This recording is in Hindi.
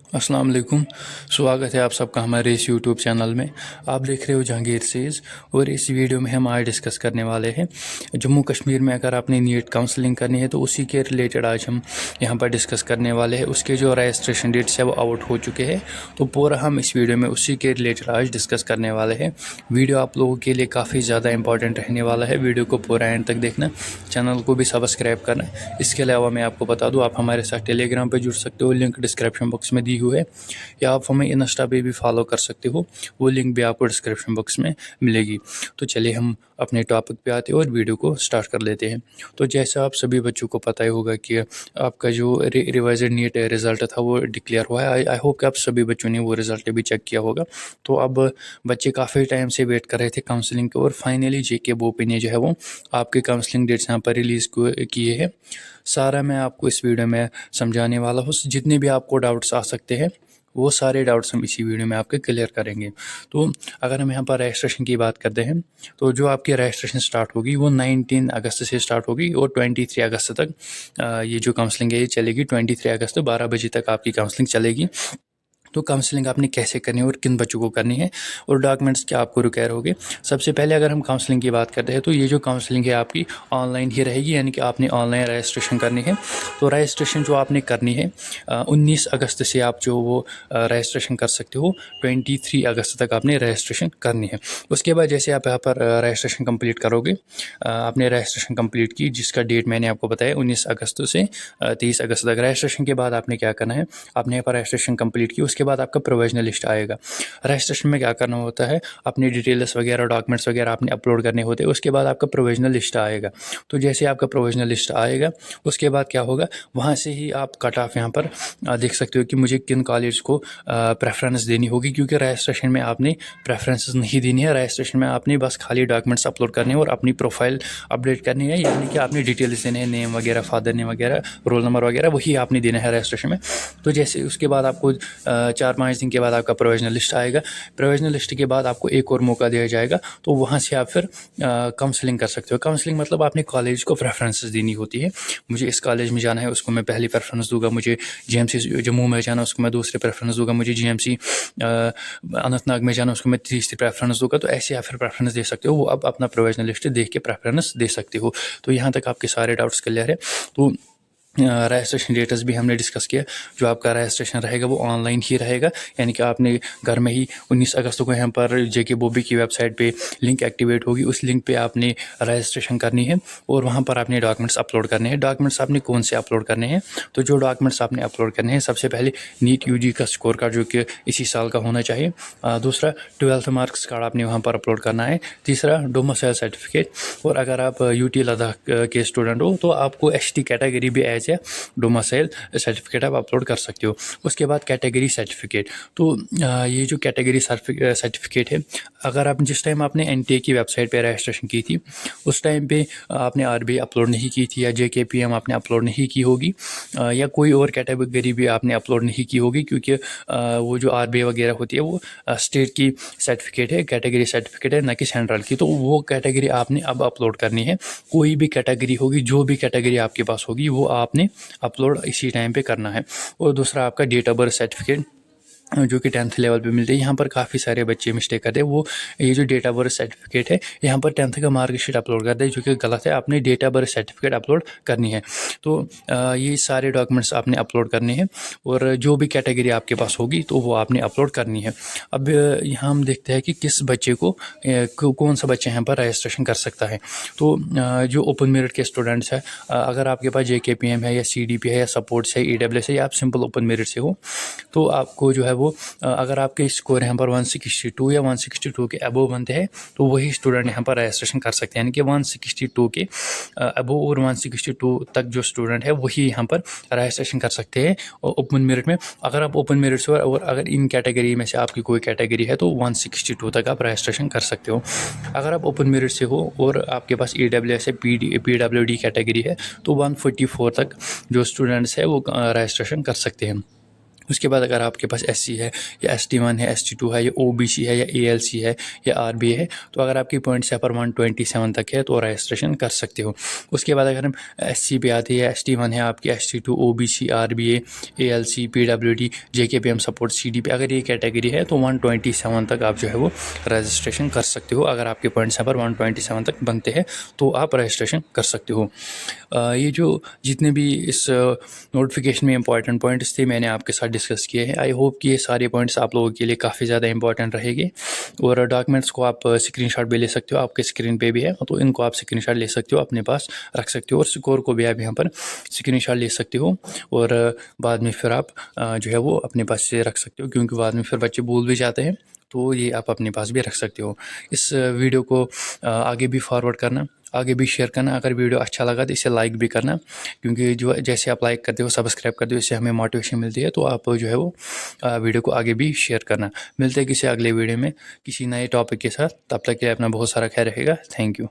अस्सलाम वालेकुम। स्वागत है आप सबका हमारे इस यूट्यूब चैनल में। आप देख रहे हो जहांगीर सेज और इस वीडियो में हम आज डिस्कस करने वाले हैं जम्मू कश्मीर में अगर आपने नीट काउंसलिंग करनी है तो उसी के रिलेटेड आज हम यहां पर डिस्कस करने वाले हैं। उसके जो रजिस्ट्रेशन डेट्स है वो आउट हो चुके हैं, तो पूरा हम इस वीडियो में उसी के रिलेटेड आज डिस्कस करने वाले हैं। वीडियो आप लोगों के लिए काफ़ी ज़्यादा इंपॉर्टेंट रहने वाला है। वीडियो को पूरा एंड तक देखना, चैनल को भी सब्सक्राइब करना। इसके अलावा मैं आपको बता दूँ, आप हमारे साथ टेलीग्राम पर जुड़ सकते हो, लिंक डिस्क्रिप्शन बॉक्स में दी हुई है, या आप हमें इंस्टा पे भी फॉलो कर सकते हो, वो लिंक भी आपको डिस्क्रिप्शन बॉक्स में मिलेगी। तो चलिए हम अपने टॉपिक पे आते हैं और वीडियो को स्टार्ट कर लेते हैं। तो जैसा आप सभी बच्चों को पता ही होगा कि आपका जो रिवाइज्ड नीट रिज़ल्ट था वो डिक्लेयर हुआ है। आई होप कि आप सभी बच्चों ने वो रिज़ल्ट भी चेक किया होगा। तो अब बच्चे काफ़ी टाइम से वेट कर रहे थे काउंसलिंग के, और फाइनली जेके बोपी ने जो है वो आपके काउंसलिंग डेट्स यहाँ पर रिलीज़ किए हैं। सारा मैं आपको इस वीडियो में समझाने वाला हूँ। जितने भी आपको डाउट्स आ सकते हैं वो सारे डाउट्स हम इसी वीडियो में आपके क्लियर करेंगे। तो अगर हम यहाँ पर रजिस्ट्रेशन की बात करते हैं, तो जो आपकी रजिस्ट्रेशन स्टार्ट होगी वो 19 अगस्त से स्टार्ट होगी और 23 अगस्त तक ये जो काउंसलिंग है ये चलेगी। 23 अगस्त 12 बजे तक आपकी काउंसलिंग चलेगी। तो काउंसलिंग आपने कैसे करनी है और किन बच्चों को करनी है और डॉक्यूमेंट्स क्या आपको रिक्वायर होंगे। सबसे पहले अगर हम काउंसलिंग की बात करते हैं तो ये जो काउंसलिंग है आपकी ऑनलाइन ही रहेगी, यानी कि आपने ऑनलाइन रजिस्ट्रेशन करनी है। तो रजिस्ट्रेशन जो आपने करनी है 19 अगस्त से आप जो वो रजिस्ट्रेशन कर सकते हो, 23 अगस्त तक आपने रजिस्ट्रेशन करनी है। उसके बाद जैसे आप यहाँ पर रजिस्ट्रेशन कंप्लीट करोगे, आपने रजिस्ट्रेशन कंप्लीट की जिसका डेट मैंने आपको बताया 19 अगस्त से 30 अगस्त तक। रजिस्ट्रेशन के बाद आपने क्या करना है, आपने यहाँ पर रजिस्ट्रेशन कंप्लीट की, उसके बाद आपका प्रोविजनल लिस्ट आएगा। रजिस्ट्रेशन में क्या करना होता है, अपनी डिटेल्स वगैरह डॉक्यूमेंट्स वगैरह आपने अपलोड करने होते हैं। उसके बाद आपका प्रोविजनल लिस्ट आएगा। तो जैसे आपका प्रोविजनल लिस्ट आएगा उसके बाद क्या होगा, वहाँ से ही आप कट ऑफ यहाँ पर देख सकते हो कि मुझे किन कॉलेज को प्रेफरेंस देनी होगी, क्योंकि रजिस्ट्रेशन में आपने प्रेफरेंसेस नहीं देनी है। रजिस्ट्रेशन में आपने बस खाली डॉक्यूमेंट्स अपलोड करने हैं और अपनी प्रोफाइल अपडेट करनी है, यानी कि आपने डिटेल्स देने हैं, नेम वगैरह, फादर नेम वगैरह, रोल नंबर वगैरह, वही आपने देना है रजिस्ट्रेशन में। तो जैसे उसके बाद आपको 4-5 दिन के बाद आपका प्रोविजनल लिस्ट आएगा। प्रोविजनल लिस्ट के बाद आपको एक और मौका दिया जाएगा, तो वहाँ से आप फिर काउंसलिंग कर सकते हो। काउंसलिंग मतलब आपने कॉलेज को प्रेफरेंसेस देनी होती है। मुझे इस कॉलेज में जाना है, उसको मैं पहली प्रेफरेंस दूंगा। मुझे जीएमसी जम्मू में जाना, उसको मैं दूसरी प्रेफरेंस दूंगा। मुझे जीएमसी अनंतनाग में जाना, उसको मैं तीसरी प्रेफरेंस दूंगा। तो ऐसे आप फिर प्रेफरेंस दे सकते हो। वो अब अपना प्रोविजनल लिस्ट देख के प्रेफरेंस दे सकते हो। तो यहाँ तक आपके सारे डाउट्स क्लियर है। तो रजिस्ट्रेशन डेट्स भी हमने डिस्कस किया। जो आपका रजिस्ट्रेशन रहेगा वो ऑनलाइन ही रहेगा, यानी कि आपने घर में ही 19 अगस्त को यहाँ पर जेके बोपी की वेबसाइट पे लिंक एक्टिवेट होगी, उस लिंक पे आपने रजिस्ट्रेशन करनी है और वहाँ पर आपने डॉक्यूमेंट्स अपलोड करने हैं। डॉक्यूमेंट्स आपने कौन से अपलोड करने हैं, तो जो डॉक्यूमेंट्स आपने अपलोड करने हैं, सबसे पहले नीट यूजी का स्कोर कार्ड जो कि इसी साल का होना चाहिए। दूसरा 12th मार्क्स कार्ड आपने वहाँ पर अपलोड करना है। तीसरा डोमिसाइल सर्टिफिकेट, और अगर आप यूटी लद्दाख के स्टूडेंट हो तो आपको एसटी कैटेगरी भी एज है डोमिसाइल सर्टिफिकेट आप अपलोड कर सकते हो। उसके बाद कैटेगरी सर्टिफिकेट। तो ये जो कैटेगरी सर्टिफिकेट है, अगर आप जिस टाइम आपने एनटीए की वेबसाइट पे रजिस्ट्रेशन की थी उस टाइम पे आपने आरबीआई अपलोड नहीं की थी, या जेकेपीएम आपने अपलोड नहीं की होगी, या कोई और कैटेगरी भी आपने अपलोड नहीं की होगी, क्योंकि वो जो आरबीआई वगैरह होती है वो स्टेट की सर्टिफिकेट है, कैटेगरी सर्टिफिकेट है, ना कि सेंट्रल की। तो वो कैटेगरी आपने अब अपलोड करनी है। कोई भी कैटेगरी होगी, जो भी कैटेगरी आपके पास होगी वो आपने अपलोड इसी टाइम पे करना है। और दूसरा आपका डेट ऑफ बर्थ सर्टिफिकेट जो कि 10th लेवल पे मिलते हैं। यहाँ पर काफ़ी सारे बच्चे मिस्टेक करते हैं। वो ये जो डेट ऑफ बर्थ सर्टिफिकेट है, यहाँ पर 10th का मार्कशीट अपलोड करते हैं, जो कि गलत है। आपने date of birth certificate upload करनी है। तो ये सारे डॉक्यूमेंट्स आपने अपलोड करने हैं, और जो भी कैटेगरी आपके पास होगी तो वो आपने अपलोड करनी है। अब यहाँ हम देखते हैं कि किस बच्चे को कौन सा बच्चा यहाँ पर रजिस्ट्रेशन कर सकता है। तो जो ओपन मेरिट के स्टूडेंट्स हैं, अगर आपके पास JKPM है या CDP है या सपोर्ट्स है, EWS है, या आप सिंपल ओपन मेरिट से हो, तो आपको जो है वो अगर आपके स्कोर यहाँ पर 162 या 162 के अबोव बनते हैं तो वही स्टूडेंट यहाँ पर रजिस्ट्रेशन कर सकते हैं। यानी कि 162 के अबोव और 162 तक जो स्टूडेंट है वही यहाँ पर रजिस्ट्रेशन कर सकते हैं ओपन मेरिट में। अगर आप ओपन मेरिट से और अगर इन कैटेगरी में से आपकी कोई कैटेगरी है तो 162 तक आप रजिस्ट्रेशन कर सकते हो। अगर आप ओपन मेरिट से हो और आपके पास EWS है, PWD कैटेगरी है, तो 144 तक जो स्टूडेंट्स है वो रजिस्ट्रेशन कर सकते हैं। उसके बाद अगर आपके पास SC है या ST1 है, ST2 है या OBC है या ALC है या RBA है, तो अगर आपकी पॉइंट्स यहाँ पर 127 तक है तो रजिस्ट्रेशन कर सकते हो। उसके बाद अगर हम SC पे आते हैं, ST1 है आपकी, ST2, OBC, RBA, ALC, PWD, JKPM support, CD पे अगर ये कैटेगरी है तो 127 तक आप जो है वो रजिस्ट्रेशन कर सकते हो। अगर आपके पॉइंट्स यहाँ पर 127 तक बनते हैं तो आप रजिस्ट्रेशन कर सकते हो। ये जो जितने भी इस नोटिफिकेशन में इंपॉर्टेंट पॉइंट्स थे मैंने आपके साथ डिस्कस किए हैं। आई होप कि ये सारे पॉइंट्स आप लोगों के लिए काफ़ी ज़्यादा इंपॉर्टेंट रहेंगे। और डॉक्यूमेंट्स को आप स्क्रीनशॉट भी ले सकते हो, आपके स्क्रीन पे भी है, तो इनको आप स्क्रीनशॉट ले सकते हो, अपने पास रख सकते हो। और स्कोर को भी आप यहाँ पर स्क्रीनशॉट ले सकते हो और बाद में फिर आप जो है वो अपने पास से रख सकते हो, क्योंकि बाद में फिर बच्चे भूल भी जाते हैं, तो ये आप अपने पास भी रख सकते हो। इस वीडियो को आगे भी फॉरवर्ड करना, आगे भी शेयर करना। अगर वीडियो अच्छा लगा तो इसे लाइक भी करना, क्योंकि जो जैसे आप लाइक करते हो, सब्सक्राइब करते हो, इससे हमें मोटिवेशन मिलती है। तो आप जो है वो वीडियो को आगे भी शेयर करना। मिलते हैं किसी अगले वीडियो में किसी नए टॉपिक के साथ। तब तक के लिए अपना बहुत सारा ख्याल रखेगा। Thank you.